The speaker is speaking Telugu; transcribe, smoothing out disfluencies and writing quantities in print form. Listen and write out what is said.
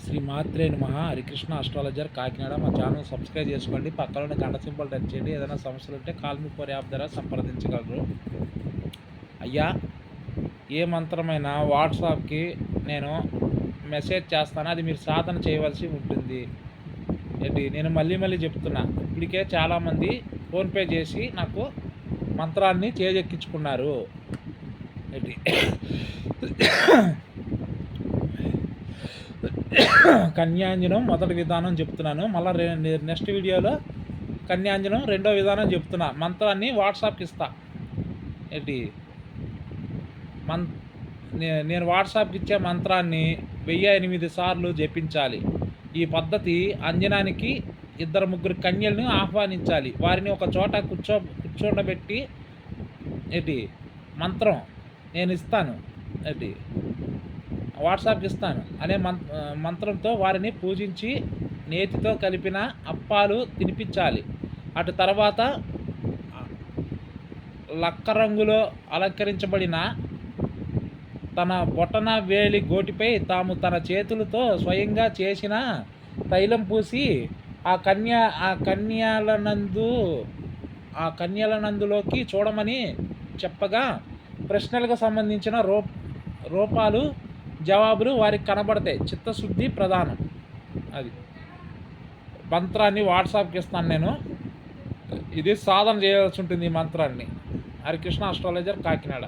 శ్రీ మాత్రే నమః. హరికృష్ణ అస్ట్రాలజర్ కాకినాడ. మా ఛానల్ సబ్స్క్రైబ్ చేసుకోండి. పక్కన గంట సింబల్ టచ్ చేయండి. ఏదైనా సమస్యలు ఉంటే కాల్ మీ ఫోర్ యాప్ ద్వారా సంప్రదించగలరు. అయ్యా, ఏ మంత్రమైనా వాట్సాప్కి నేను మెసేజ్ చేస్తాను, అది మీరు సాధన చేయవలసి ఉంటుంది. ఏంటి, నేను మళ్ళీ చెప్తున్నా, ఇప్పటికే చాలామంది ఫోన్పే చేసి నాకు మంత్రాన్ని చేజెక్కించుకున్నారు. ఏంటి, కన్యాంజనం మొదటి విధానం చెప్తున్నాను, మళ్ళీ నెక్స్ట్ వీడియోలో కన్యాంజనం రెండో విధానం చెప్తున్నా. మంత్రాన్ని వాట్సాప్కి ఇస్తా. ఏంటి, నేను వాట్సాప్కి ఇచ్చే మంత్రాన్ని 1008 సార్లు జపించాలి. ఈ పద్ధతి అంజనానికి 2-3 కన్యలను ఆహ్వానించాలి. వారిని ఒక చోట కూర్చోబెట్టి ఏంటి మంత్రం నేను ఇస్తాను, ఏంటి వాట్సాప్కి ఇస్తాను అనే మంత్రంతో వారిని పూజించి నేతితో కలిపిన అప్పాలు తినిపించాలి. అటు తర్వాత లక్క రంగులో అలంకరించబడిన తన బొటన వేలి గోటిపై తాము తన చేతులతో స్వయంగా చేసిన తైలం పూసి ఆ కన్యలనందులోకి చూడమని చెప్పగా ప్రశ్నలకు సంబంధించిన రూపాలు జవాబులు వారికి కనబడతాయి. చిత్తశుద్ధి ప్రధానం. అది మంత్రాన్ని వాట్సాప్కి ఇస్తాను నేను. ఇది సాధన చేయాల్సి ఉంటుంది. ఈ మంత్రాన్ని. హరికృష్ణ అస్ట్రాలజర్ కాకినాడ.